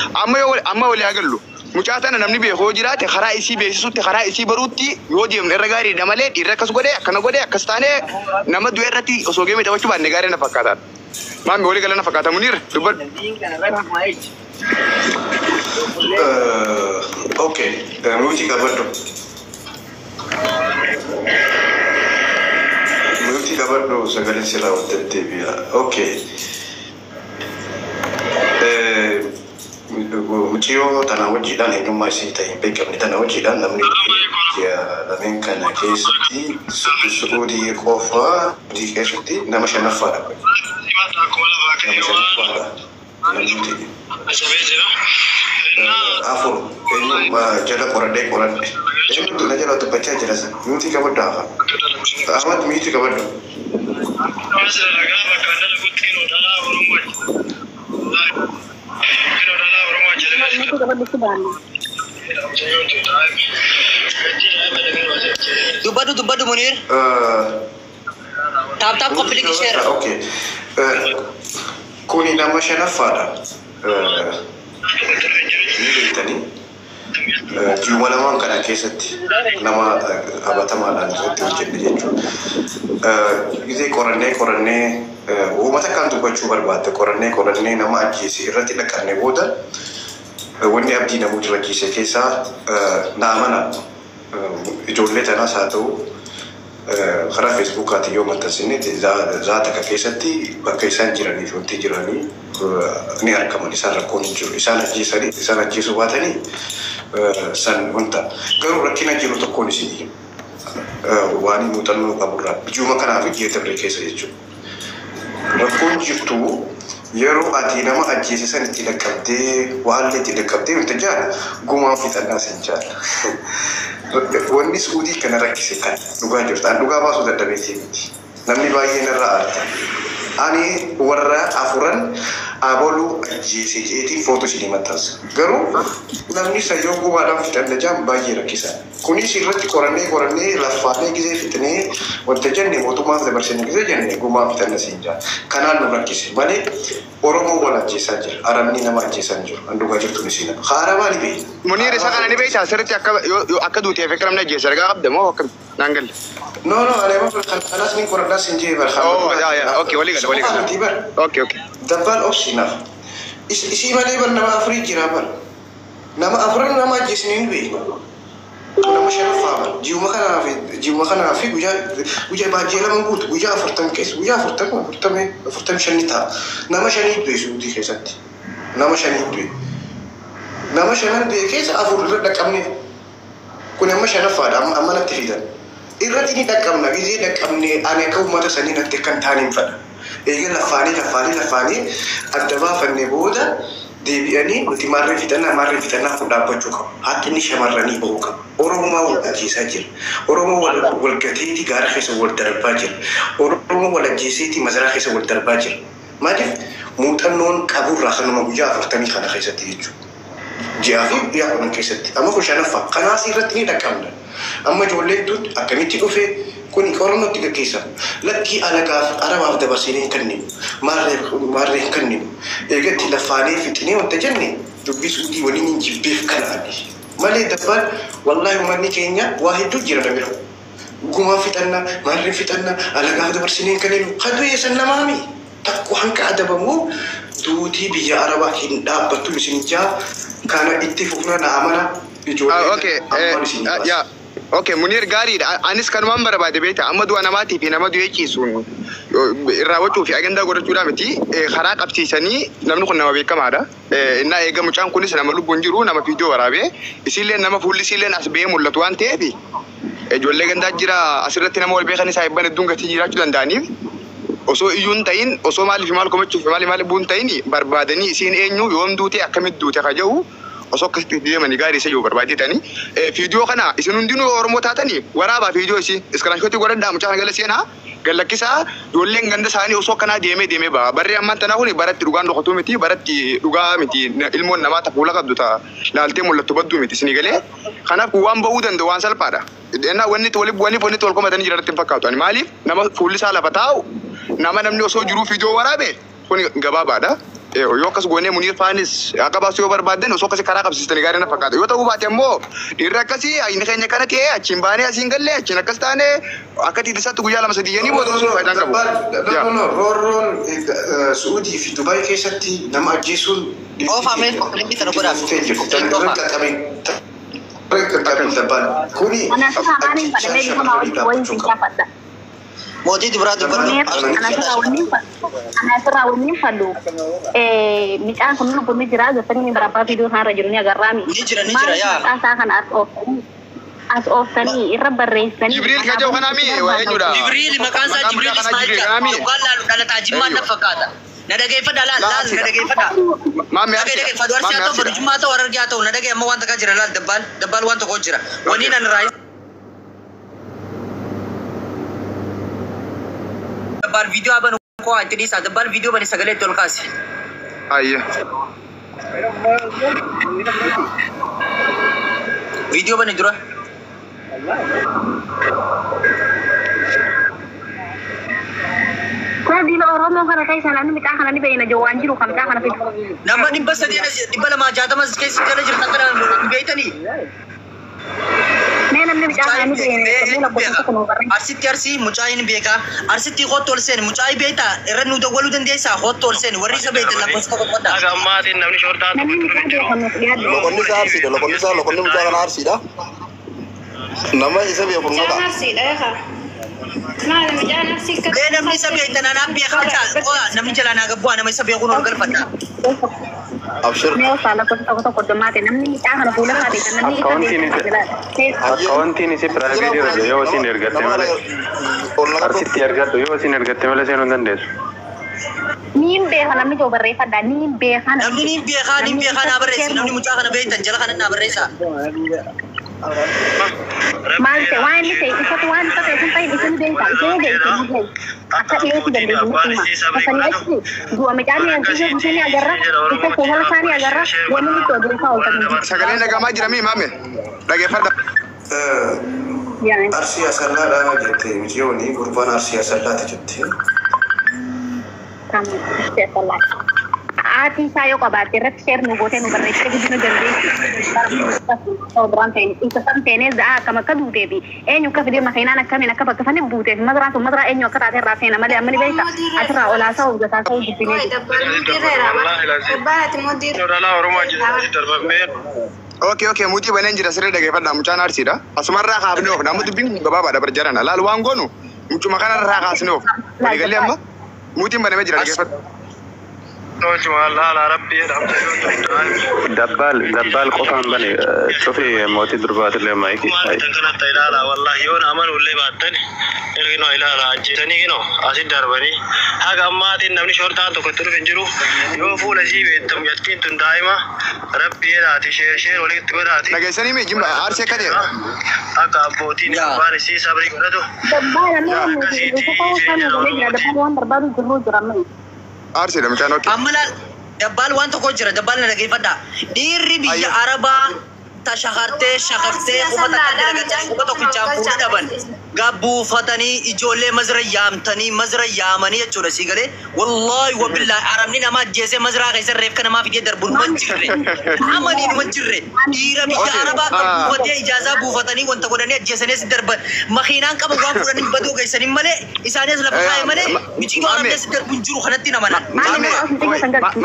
amma wali agallu mucaatana namni beekoo jiraate karaa isii beeksisutti karaa isii baruutti yoo deemne irra gaariidha malee dhiirri akkas godhee akkana godhee akkas taanee nama du'e irratti osoo geemee taphachuu baanne gaarii na fakkaatan. Maammi walii gala na fakkaata Muniir dubbadhu. Okay, muutii qabadhu. Muutii qabadhu sagalee sirraa walitti deebi'a. Okay. Muciyoo tana hojiidhaan eenyummaa isii ta'e beekamni tana hojiidhaan namni lameen kana keessatti suudii qofaa hojii keessatti nama shanaffaadha. Afur eenyummaa jala qoradhee qoradhe. Eenyummaa na jala dubbachaa jira sana. Muutii qabadhu hafa. Ahmad muutii qabadhu. Dubbadhu Muniir. Tap complete share. Okay. Kuni nama shanaffaadha. Ni beektanii ji'uma lamaan kana keessatti nama abatamaadhaan irratti hojjenne jechuudha. Gisee qorannee uummata kan dubbachuu barbaadde qorannee nama ajjeese irratti dhaqannee booda wanni abdii namoota irra geesse keessaa naamana ijoollee tanaas haa ta'u karaa feesbuukaatiin yoo maxxansine zaata keessatti bakka isaan jiranii fi wanti jiranii ni argaman isaan rakkoon hin jiru isaan ajjeesuu baatanii san wanta garuu rakkina jiru tokkoon isinii waan muuxannoo qaburraa ji'uma kanaaf geetablee keessa jechuudha. Rakkoon jirtu yeroo ati nama ajjeesisan itti dhaqqabdee waan itti dhaqqabdee wanta jaala gumaan fixannaa sin jaala. Wanni suudii kana rakkise kan dhugaa jirtu an dhugaa baasuu dadhabeetii miti namni baay'een irraa aarta ani warra afuran aboluu ajjeese jeetiin footoo isinii maxxansa garuu namni sayyoo gubaadhaan fixanna jaan baay'ee rakkisa kunis irratti qorannee laffaanee gisee fixnee wanta jenne mootummaaf dabarsine gisee jenne gumaa fixanna siin jaan kanaan nu rakkise malee Oromoo wal ajjeesaa jira Arabni nama ajjeesaa jiru an dhugaa jirtuun isin Arabaa ni beeyi. Muniir isa kana ni beeyta sirriitti akka duutee fi karamna ajjeesa argaa qabda moo akkam naan galle. No, anema خلاص نقول الناس نجيب الخبر. يا اوكي ولي قال اوكي دبال اوسينا اسي ما ليبر نما افريج رابر نما افرن نما جسنين بي نما شرفا جيوما كان في وجا باجي لما نقول وجا فرتم كيس وجا فرتم شنيتا نما شنيت بي سودي كيساتي نما شنيت بي كيس افر دكمني كنا ما شرفا اما نتفيدا irratti ni dhaqqabna gisee dhaqqabne ani akka uummata sanii natti kan taaniin fadha eega lafaanii adda baafannee booda deebi'anii nuti maarree fixannaa kun dhaabbachuu qabu haati inni shamarranii bahuu qabu Oromoo wal ajjeesaa jira Oromoo wal gateetii gaara keessa wal darbaa jira Oromoo wal ajjeeseetii masaraa keessa wal darbaa jira maaliif muuxannoon qaburraa kanuma guyyaa 40 kana keessatti jechuudha ji'aa fi guyyaa 10 keessatti amma kun shanaffaa kanaas irratti ni dhaqqabna. Amma ijoolleen tun akkamitti dhufee kuni qorannootti gaggeessamu lakkii alagaaf arabaaf dabarsinee kenninu maarree kenninu eegatti lafaanee fixnee wanta jenne dubbisuutii waliin hin jibbeef kanaani malee dabbaan wallaahi uummanni keenya waa hedduu jira namira gumaa fixannaa maarree fixannaa alagaaf dabarsinee kenninu kaduu eessan namaami takku hanqa adabamu duutii biyya arabaa hin dhaabbattu isin jaa kana itti fufna naamana ijoollee Okay, Muniir gaariidha. Anis kanumaan barbaade beekta. Amma du'a namaatii fi nama du'e ciisuun irraa wachuu fi agandaa godhachuudhaa miti karaa qabsiisanii namni kun nama beekamaadha. Innaa eega mucaan kunis nama lubbuun jiru nama fiidiyoo waraabee isillee nama fuulli isillee as ba'ee mul'atu waan ta'eef ijoollee gandaa jira asirratti nama wal beekan isaa eebban hedduun gatii jiraachuu danda'aniif osoo iyyuu hin ta'in osoo maaliif maal komachuuf maaliif bu'uun ta'in barbaadanii isiin eenyu yoom duute akkamitti duute ka jedhu osoo akkasitti deemanii gaarii isa yoo barbaadetanii fiidiyoo kana isin hundinuu Oromoo taatanii waraabaa fiidiyoo isii iskiraanshootii godhadhaa mucaan gala seenaa galakkisaa ijoolleen ganda isaanii osoo kanaa deemee ba'a barree ammaan tanaa kun baratti dhugaan dhokatuu miti baratti dhugaa miti ilmoon namaa tafuula qabdu ta'a laaltee mul'attu badduu miti isinii galee kanaaf waan ba'uu danda'u waan salphaadha. Wanni walitti wal qomatanii jiranitti hin fakkaatu maaliif nama fuulli isaa lafa taa'u nama namni osoo jiruu fiidiyoo waraabe kun gabaabaadha. yoo akkas goonee Muniir faanis akka baasuu yoo barbaadan osoo akkasii karaa qabsiistanii gaarii na fakkaata. Yoo ta'uu baate immoo dhiirri akkasii ayini keenya kana ta'ee achiin baanee asiin gallee achiin akkas taanee akka tiitisaatti guyyaa 2-3 yanii booda osoo faayidaan qabu. Roorroon Suudii fi Dubaay keessatti nama ajjeesuun oofamee qophii sana godhaaf. Kuni mootii dibraa dubbatu. Anasirraa waliin fallu. Midhaan kun ni jira gattanii barabbaa fiiduu isaarra jiru ni agarraami. Ni jira yaa. Maasaa kana as ooftanii irra barreessanii. Jibriil ka jahu kanami eenyudha? Jibriil maqaan isaa Jibriil Ismaa'il jedhama. Dhugaan laalu dhalataa jimmaan na fakkaata. Na dhageeffadha laal na dhageeffadha. Maamii dhageeffadhu arsi haa ta'u barjummaa ta'u warra argaa ta'u na dhagee amma wanta kaa jira laal dabbal wanta koo jira. Wanni nan raayis. Dabbal viidiyoo abanu koo itti dhiisa dabbal viidiyoo bani sagalee itti ol kaasi. Ayya. Viidiyoo bani dura. Kodi lo Oromoo kana kai sana ni midhaan kana ni beeyna jawaan jiru kan midhaan kana fidu. Nama dhibba sadii dhibba lama jaatama keessa jala jirtan kana beeytanii. Mee namni midhaan kana ni beeyna. Arsitti arsi mucaayin beeka arsitti hotol sen mucaay beeyta irra nu dawwalu dandeessa hotol sen warri isa beeytan lakkoofsa qoqqoodha. Agamaatiin namni shortaa tokko jiru. Lokonni isaa arsiidha. Lokonni mucaa kana arsiidha. Nama isa beeku nota. Arsiidha. Namni isa beeytan anaan beekaa namni jala naa gabbu'aa nama isa beekuun ol galfadha. Abshir. Mee osoo tokko dhammaate namni midhaan kana fuula kaadhiisan namni Akkawantiin isi piraayiveetii irra yoo isin ergatte malee arsitti ergadhu yoo isin ergatte malee seenuu hin dandeessu. niin beekan namni joo barreeffadha niin beekan. Namni niin beekaa naa barreessi namni mucaa kana beeytan jala kana naa barreessa. Malte waan ni ta'e isatu waan ta'e sun ta'e isin beekan ishee beekan akka dhiyeessi dandeessu akkanii achi du'a midhaan yaaduu ishee ni agarra isa kuufala isaa ni agarra wanni nuti oduu isaa ol ta'u. Sagalee nagamaa jira mii maame dhageeffadha. Arsii asallaadha jettee mijiyooni gurbaan arsii asallaati jettee. Ati isaa yoo qabaatte irratti sheer nu gootee nu barreessee guddina dandeessi. Biraan ta'e isa san ta'ee za'a akkam akka duutee fi eenyu akka fidee makiinaan akkamiin akka bakka saniif buutee fi madaraan sun madaraa eenyu akka taate irraa seena malee amma ni beekta asirraa olaasaa hojjetaa ta'uu dubbinee Okay, mutii baneen jira siree dhageeffadha mucaan arsiidha. Asumarraa kaafnee of namu dubbiin gabaabaadha barjaran laal waan goonu mucuma kanarraa kaasnee of waliigallee amma mutiin banamee jira dhageeffadha. Dabbal qofaan bane cufii mootii durbaatillee maayikii. Kanatti ilaala wallahi yoon amanullee baattan erginoo ilaala ajjeesanii kinoo asin darbanii haga ammaatiin namni shortaan tokko itti dhufe hin jiru yoo fuula isii beektamu jaltiin tun daa'ima rabbi jedhaati shee walitti godhaati. Dhageessanii mee jimba aarsee akka ta'e. Akka abbootiin abbaan isii sabrii godhatu. Arsiidha mucaan okkee. Amma laal dabbal waan tokko jira dabbal na dhageeffadha. Dhiirri biyya Arabaa tashakartee shakaftee uffata kan dalagatanii uffata tokkichaan fuudhuu dhaban gabbuufatanii ijoollee mazira yaamtanii mazira yaamanii jechuudha sii galee wallaahi wabillahi arabni nama ajjeesee maziraa keessa reefka namaa fidee darbuun man jirre amanii nu man jirre dhiira biyya Arabaa gabbuufatee ijaazaa buufatanii wanta godhanii ajjeesaniis darban makiinaan qaba waan fuudhanii baduu geessanii malee isaanis lafa kaa'e malee mijii waan amnees darbuun jiru kanatti nama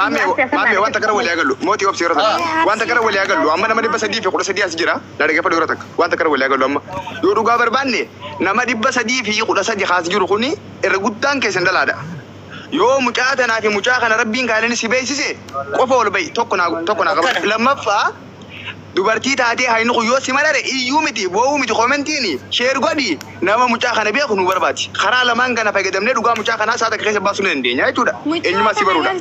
Maame wanta gara walii agallu mootii obsi yeroo takka wanta gara walii agallu amma nama 300 fi 10 as jira na dhageeffadhu yeroo takka wanta gara walii agallu amma yoo dhugaa barbaanne nama 300 fi 10 as jiru kuni irra guddaan keessan dalaadha. Yoo mucaa tanaa fi mucaa kana rabbiin gaaleen si beeksise qofa ol ba'i tokko naa qaba lammaffaa dubartii taatee haynu kuyyoo si malare iyyuu miti boo'uu miti koomentiini sheer godhi nama mucaa kana beeku nu barbaati karaa lamaan kana fayyadamnee dhugaa mucaa kanaa saata keessa baasuu ni dandeenya jechuudha eenyuma si baruudha.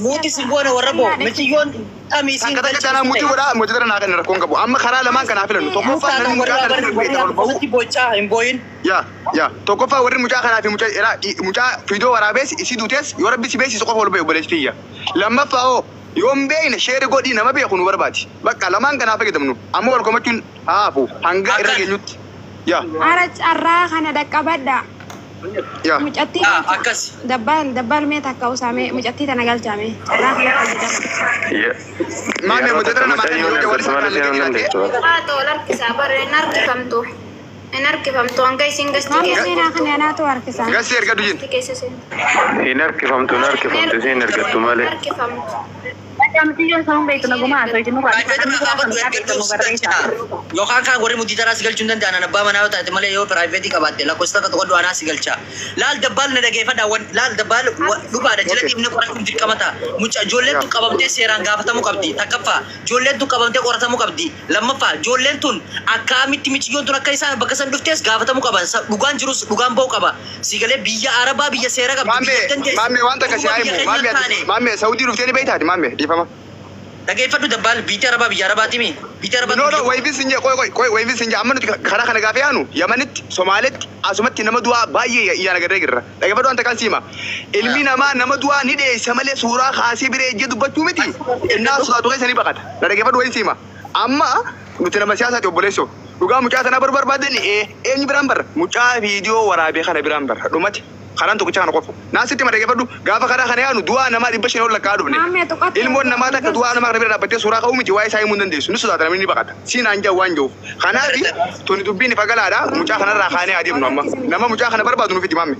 Muti si goone warra boo mitiyoon qamiisiin akka takka tanaa muti godhaa muti dara naa kan rakkoon qabu amma karaa lamaan kanaa filannu tokkoffaa namni mucaa kana beektaa ol ba'u. Bocaa hin booyin. Yaa tokkoffaa warri mucaa kanaa fi mucaa fiidoo waraabees isi duutees yoo rabbi si beeksisu qofa ol ba'u obboleessitiyya lammaffaa hoo yoom beeyne sheeri godhii nama beeku nu barbaati bakka lamaan kanaa fayyadamnu amma wal komachuun haafu hanga irra geenyutti yaa ara carraa kana dhaqqabadha يا mucatti akkas dabbal mee takka usaame mucatti tana galchame irraa fi مامي مدتنا ما كان يقول جوال to larkisa bare narkifamtu anga isin gasti seenaa kana naatu harkisa قاسي يرجع دوجين Hinarkifamtu siin ergattu malee. Macam sama baik na gumaso itu nung yookaan kan warri mudii taraa sigalchuun danda'an abbaa manaa yoo taate malee yoo piraayiveetii qabaatte lakkoofsa tokko tokko du'anaa sigalcha. Laal dabbaal na dhageeffadha laal dabbaal dhugaadha jala dhiibne qorachuun dirqamata. Mucaa ijoolleen tun qabamtee seeraan gaafatamuu qabdi. Takkaffaa ijoolleen tun qabamtee qoratamuu qabdi. Lammaffaa ijoolleen tun akkamitti miciyyoon tun akka isaan bakka san dhuftees gaafatamuu qaban. Dhugaan jirus dhugaan ba'uu qaba. Sigalee biyya Arabaa biyya seera qabdi. مامي وانت كسيايم مامي سعودي رفتني بيتها مامي دي فما dhageeffadhu dabbal biitii Arabaa biyya Arabaati mi biitii Arabaa no waybii sinje koy waybii sinje amma nuti kana kana gaafee aanu Yamanitti Somaalitti asumatti nama du'aa baay'ee iyyaana garee girra dhageeffadhu anta kan siima ilmi namaa nama du'aa ni dheessa malee suuraa kaasee biree ejjee dubbachuu miti innaa sodaatu keessanii baqata dhageeffadhu wayin siima amma nuti nama siyaasaati obboleessoo dhugaa mucaa sana barbaadan eenyu biraan barra mucaa viidiyoo waraabee kana biraan barra dhumati خلنا نتوقع عن قفو ناس تيجي مريكا بدو قافا خلا خنيا ندوا أنا ما ريبش نقول لك كادو بني إلمون نما تك دوا أنا ما ريبنا بدي سورة قومي جواي ساي مندن ديسو نسوا ترى مني بقى سين أنجا وانجو خنا دي توني تبيني فقلا هذا مجا خنا راخاني عادي نما مجا خنا بربادو نفيد مامي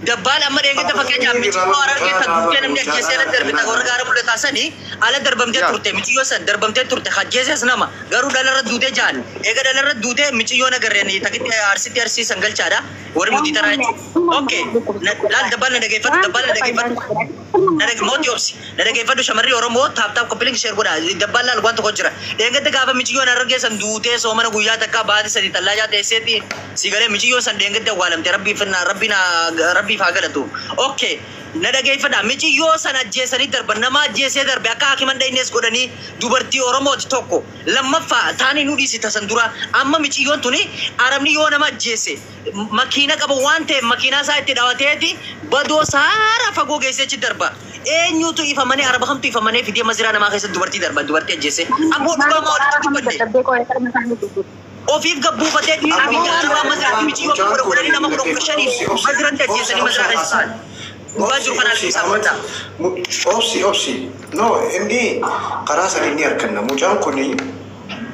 dabbal amma eegate fakkeenya miti waara keessa dukkee namni ajjeesee ala darbita warra gaara mul'ata sanii ala darbamtee turte miciyoo san darbamtee turte ajjeeses nama garuu dhalarra duutee jaan eega dhalarra duutee miciyoo nagarreen takitti arsitti arsiisan galchaadha warri mutii taraa jechuudha okay laal dabbal na dhageeffadhu dabbal na dhageeffadhu mooti obsi na dhageeffadhu shamarri Oromoo taaptaap koppilingi sheer godha dabbal laal waan tokko jira eegate gaafa miciyoo narra geessan duutee soomana guyyaa takka baati sadii tallaa teesseetti sigalee miciyoo san eegate awwaalamte rabbii fagalatu okay nadhageeffadha miciyoo sana ajjeesanii darban nama ajjeesee darbe akka hakiman dhaynees godhanii dubartii Oromooti tokko lammaffaa taanii nu dhiisita san dura amma miciyyoon tuni arabni yoo nama ajjeese makiina qaba waan ta'eef makiinaa isaa itti dhawateeti badoo saara fagoo geesseechi darba eenyutu ifamanii araba kamtu ifamanii fidee maziraa namaa keessatti dubartii darba dubartii ajjeese ammoo dhugaa maa walitti dubbanne ofiif gabbuufatee dhiirri biyya Arabaa maziraatti miciyyoo fi godhanii nama kudha shaniif maziratti ajjeesanii maziraa keessaan dhugaa jiru kanaan ibsaa wanta. Obsi no inni karaa sadii ni arganna mucaan kun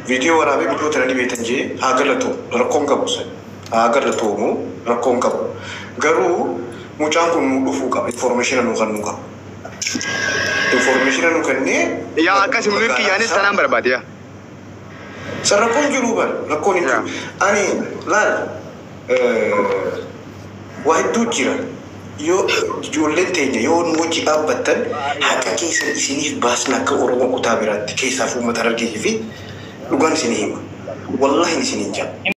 viidiyoo waraabee biddoo tananii beekan jee haa galatu rakkoon qabu san haa galatoomu rakkoon qabu garuu mucaan kun nu dhufuu qaba informaationa nu kennuu qaba informaationa nu kennee yaa akkasii mul'irki yaanis tanaan barbaade yaa. Sarapun juruban, rakon itu. Ani lal, wahid jira. Yo jualan tenya, yo nuji abatan. Haka kisah di sini bahas nak ke orang utabirat kisah fumat harga hivi. Lugan sini hima. Wallahi di sini jam.